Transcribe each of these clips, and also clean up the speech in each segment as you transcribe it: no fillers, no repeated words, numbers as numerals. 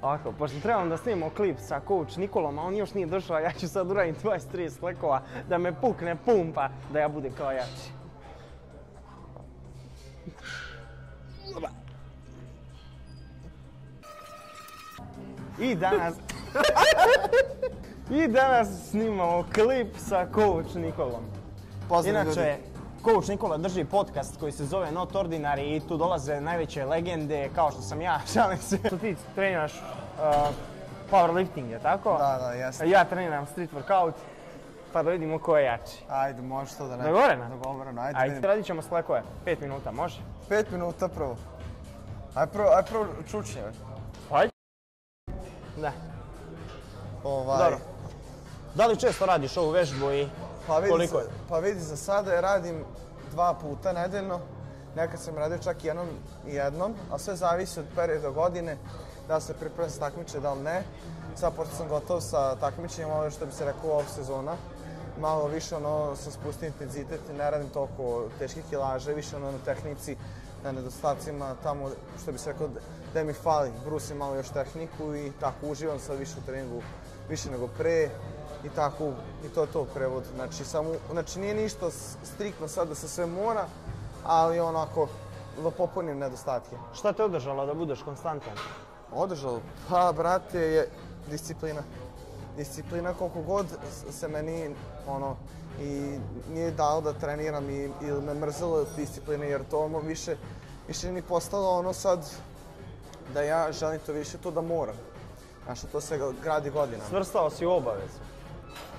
Ovako, pošto trebam da snimamo klip sa coach Nikolom, a on još nije došao, ja ću sad uraditi 23 slekova da me pukne pumpa, da ja budem kao jači. I danas snimamo klip sa coach Nikolom. Inače, coach Nikola drži podcast koji se zove Not Ordinary i tu dolaze najveće legende kao što sam ja, šalim se. Ti treniraš powerlifting, je tako? Da, jesam. Ja treniram street workout, pa da vidimo ko je jači. Ajde, može to da ne. Dogovoreno? Dogovoreno, ajde. Radit ćemo slekove, 5 minuta, može? 5 minuta prvo. Ajde prvo čučnje. Ajde. Da. Dobro. Da li često radiš ovu vežbu i koliko je? Pa vidi, za sada je radim 2 puta nedeljno. Nekad sam radio čak jednom, a sve zavisi od perioda godine, da se pripremim za takmiče, da li ne. Sad, pošto sam gotov sa takmičenjem, ovo što bi se rekao off sezona, malo više sam spustio intenzitet i ne radim toliko teških kilaža, više na tehnici, na nedostacima, tamo što bi se rekao da mi fali, brusim malo još tehniku i tako uživam sad više u treningu, više nego pre. I tako, i to je to prevod. Znači nije ništa striktno sad da se sve mora, ali onako da popunim nedostatke. Šta te održalo da budeš konstantan? Održalo? Pa, brate, je disciplina. Disciplina koliko god se meni, i nije dalo da treniram ili me mrzelo discipline, jer to više mi postalo sad da ja želim to više, to da moram. Znaš, to se gradi godinama. Svrstao si u obavezu?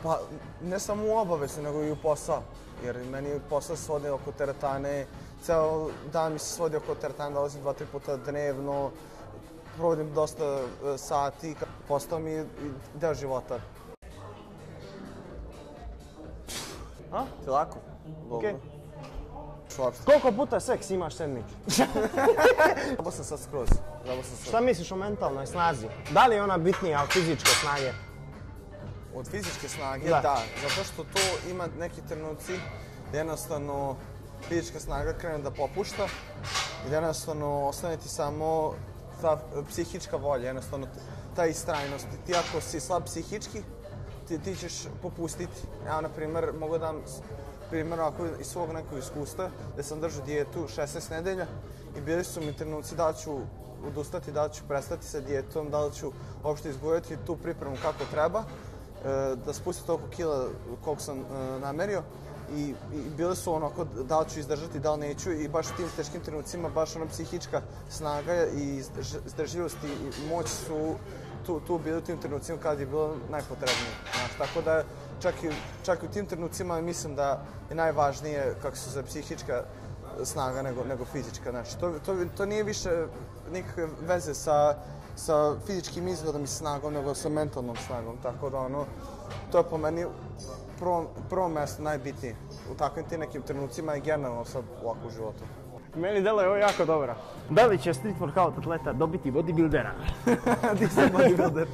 Pa, ne samo u obavezu, nego i u posao. Jer meni posao se svodi oko teretane, ceo dan mi se svodi oko teretane, dolazim 2-3 puta dnevno, provodim dosta sati, postao mi je deo života. A? Ti lako? Okej. Koliko puta seks imaš sedmično? Zabao sam sad skroz. Šta misliš o mentalnoj snazi? Da li je ona bitnija od fizičke snage? Od fizičke snage, da. Zato što to ima neki trenuci da jednostavno fizička snaga krene da popušta i da jednostavno ostane ti samo ta psihička volja, jednostavno ta istrajnost. Ti ako si slab psihički, ti ćeš popustiti. Ja, na primjer, mogu da dam primjer iz svog nekog iskustva, gde sam držao dijetu 16 nedelja i bili su mi trenuci da li ću odustati, da li ću prestati sa dijetom, da li ću uopšte izgurati tu pripremu kako treba, da spustim toliko kila koliko sam namerio i bile su onako da li ću izdržati, da li neću i baš u tim teškim trenucima baš ona psihička snaga i izdržljivost i moć su tu bili u tim trenucima kad je bilo najpotrebnije. Tako da čak i u tim trenucima mislim da je najvažnije kako se za psihička snaga nego fizička. Znači, to nije više nikakve veze sa fizičkim izgledom i snagom, nego sa mentalnom snagom. Tako da to je po meni prvo mjesto najbitnije u takvim tim nekim trenucima i generalno sad ovako u životu. Meni delo je ovo jako dobro. Da li će street workout atleta dobiti bodybuildera? Ti sam bodybuilder.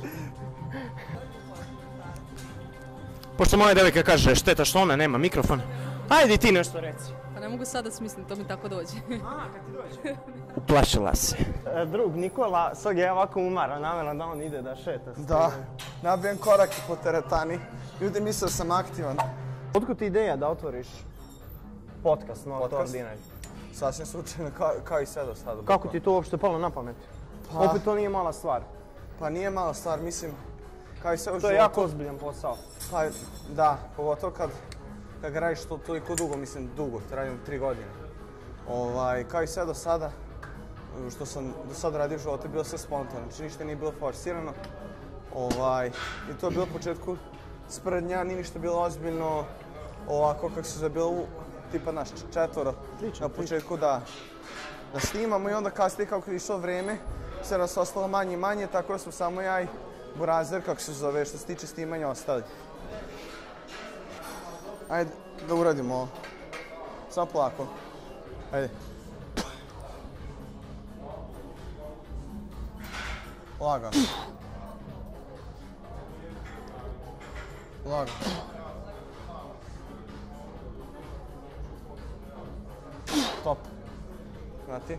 Pošto moja devojka kaže šteta što ona nema mikrofon, ajde ti nešto reci. Pa ne mogu sada smisliti, to mi tako dođe. A, kad ti dođe? Uplašila se. Drug Nikola, sad je ovako umaran, namjerno da on ide da šeta. Da, nabijem korake po teretani. Ljudi misle da sam aktivan. Otkud ti ideja da otvoriš podcast Not Ordinary? Sasvim slučajno, kao i sve do sada. Kako ti to uopšte palo na pamet? Opet to nije mala stvar. Pa nije mala stvar, mislim, kao i sve u životu. To je jako ozbiljan posao. Pa da, pogotovo kad ga radiš to toliko dugo, mislim dugo, radim 3 godine. Kao i sve do sada, što sam do sada radio u životu, je bilo sve spontano, znači ništa nije bilo forsirano. I to je bilo u početku sprednja, nije ništa bilo ozbiljno, ovako kako se bilo tipa naš 4 na početku da snimamo i onda kasnije kako je išlo vreme, sve nas ostalo manje i manje, tako da smo samo ja i Burazer, kako se zove, što se tiče snimanja, ostali. Ajde da uradimo ovo. Samo polako. Ajde. Lagano. Lagano. Top. Znati?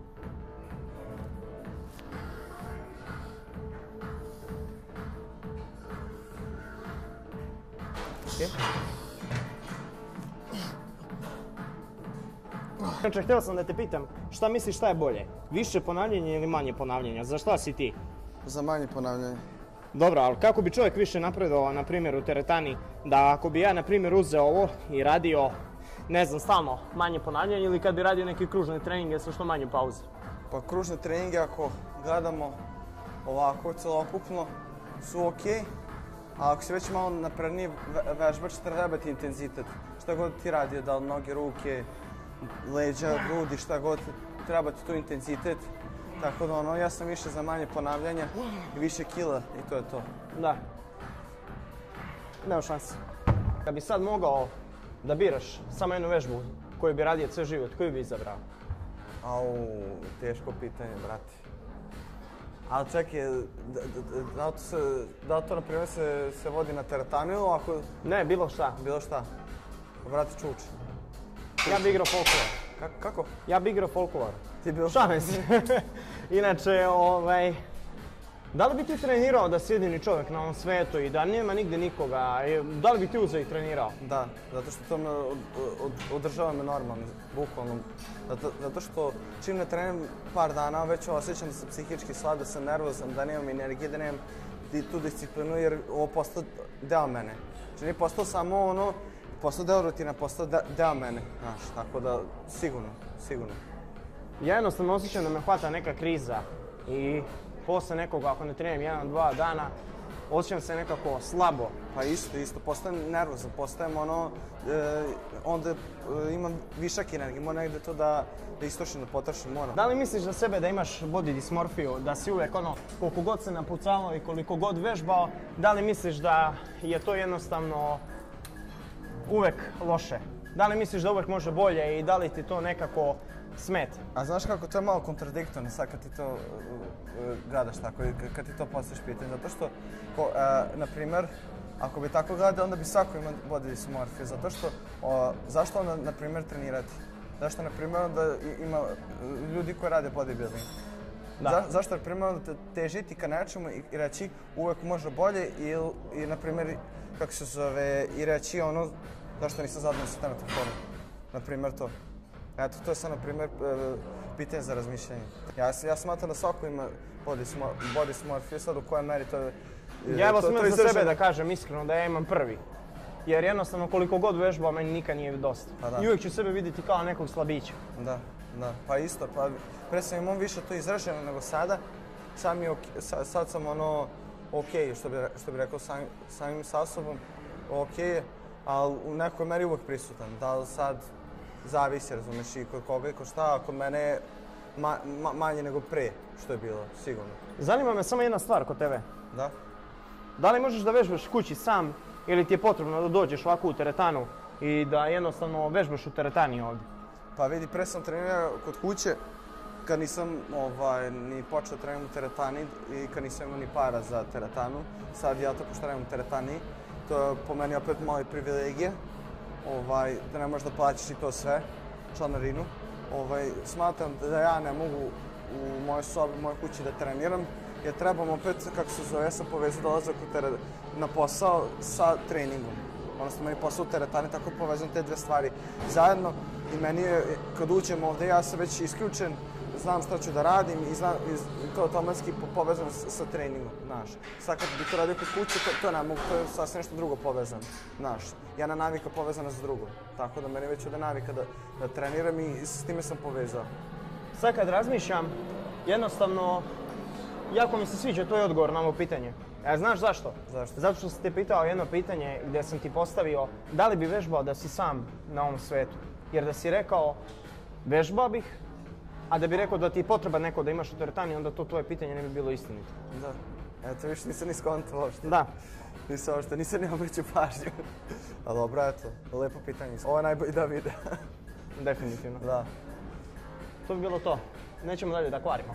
Znači, htio sam da te pitam, šta misliš šta je bolje? Više ponavljanja ili manje ponavljanja? Za šta si ti? Za manje ponavljanje. Dobro, ali kako bi čovjek više napredovao, na primjer, u teretani, da ako bi ja, na primjer, uzeo ovo i radio, ne znam, stalno manje ponavljanja ili kad bi radio neke kružne treninge sa što manje pauze? Pa kružne treninge, ako gledamo ovako celokupno, su okej. A ako si već malo napredniji vežbač, treba ti intenzitet. Šta god ti radi, da li noge, ruke, leđa, grudi, šta god, treba ti tu intenzitet. Tako da ja sam više za manje ponavljanja i više kila i to je to. Da. Nema šanse. Kad bi sad mogao da biraš samo jednu vežbu koju bi radio cijel život, koju bi izabrao? Teško pitanje, brate. Ali čekaj, da li to na primjer se vodi na teretanu ili ako... Ne, bilo šta. Bilo šta? Brate, čuč. Ja bi igrao folklor. Kako? Ja bi igrao folklor. Ti bilo Šalim se. Inače, da li bi ti trenirao da si jedini čovjek na ovom svetu i da nema nigde nikoga? Da li bi ti uzeo i trenirao? Da, zato što to me održava me normalno, bukvalno. Zato što čim ne treniram par dana, već osjećam da sam psihički slab, da sam nervozan, da nemam energije, da nemam tu disciplinu jer ovo postao deo mene. Znači nije postao samo postao deo rutina, postao deo mene, znaš, tako da sigurno. Ja jednostavno osjećam da me hvata neka kriza i posle nekoga, ako ne treniram 1-2 dana, osjećam se nekako slabo. Pa isto, postajem nervozan, postajem onda imam višak energije, moram negdje to da istošim, da potrošim, moram. Da li misliš za sebe da imaš body dysmorfiju, da si uvek koliko god se napucavao i koliko god vežbao, da li misliš da je to jednostavno uvek loše? Da li misliš da uvek može bolje i da li ti to nekako smeta? A znaš kako, to je malo kontradiktorno sad kad ti to gledaš tako, kad ti to postaviš pitanje, zato što, na primjer, ako bi tako gledao, onda bi svako imao body dysmorfiju, zato što, zašto onda, na primjer, trenirati? Zašto, na primjer, onda ima ljudi koji rade bodybuilding? Zašto, na primjer, onda težiti ka nečemu i reći uvek može bolje i, na primjer, kako se zove, i reći zašto nisam zadovoljan sa trenutnom formom, na primjer to. Eto, to je sad, na primjer, pitanje za razmišljanje. Ja smatram da svako ima body dysmorfiju, sad u kojoj meri to je... Ja evo smem za sebe da kažem iskreno da ja imam prvi. Jer jednostavno koliko god vežbao, meni nikad nije dosta. I uvijek ću sebe vidjeti kao nekog slabića. Da, pa isto, pre sam imao više to izraženo nego sada. Sad sam okej, što bi rekao samim sa sobom, okej, ali u nekoj meri uvijek prisutan. Da li sad zavisi, razumeš, i kod koga i kod šta, a kod mene je manje nego pre što je bilo, sigurno. Zanima me samo jedna stvar kod tebe. Da? Da li možeš da vežbaš kući sam ili ti je potrebno da dođeš ovako u teretanu i da jednostavno vežbaš u teretani ovdje? Pa vidi, pre sam trenirao kod kuće kad nisam ni počeo treniram u teretani i kad nisam imao ni para za teretanu. Sad ja to pošto treniram u teretani, to je po meni opet moje privilegije, da ne možeš da plaćaš i to sve, članarinu. Smatram da ja ne mogu u mojoj sobi, u mojoj kući da treniram, jer trebam opet, kako se zove, ja sam povezao dolazak na posao sa treningom. Odnosno, meni posao u teretani, tako povezam te dve stvari zajedno i meni je, kad uđem ovdje, ja sam već isključen, znam šta ću da radim i to automatski povezam sa treningom, znaš. Sad kad bi to radio kod kuće, to ne mogu, to je sasvim nešto drugo povezano, znaš. Jedna navika povezana s drugom, tako da meni već ovdje navika da treniram i s time sam povezao. Sad kad razmišljam, jednostavno, jako mi se sviđa tvoj odgovor na ovo pitanje. Znaš zašto? Zašto? Zato što sam te pitao jedno pitanje gdje sam ti postavio da li bi vežbao da si sam na ovom svetu. Jer da si rekao vežbao bih, a da bi rekao da ti je potreba neko da imaš u teretani, onda to tvoje pitanje ne bi bilo istinito. Da. Eto, više nisam ni skontao uopšte. Da. Nisam ni obraćao pažnju. A dobro, eto, lepo pitanje. Ovo je najbolji da vide. Definitivno. Da. To bi bilo to. Nećemo dalje da kvarimo.